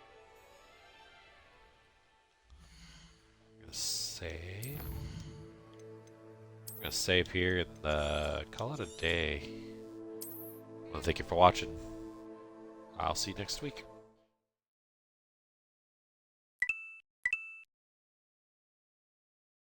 A: I'm gonna save. I'm gonna save here and call it a day. Well, thank you for watching. I'll see you next week.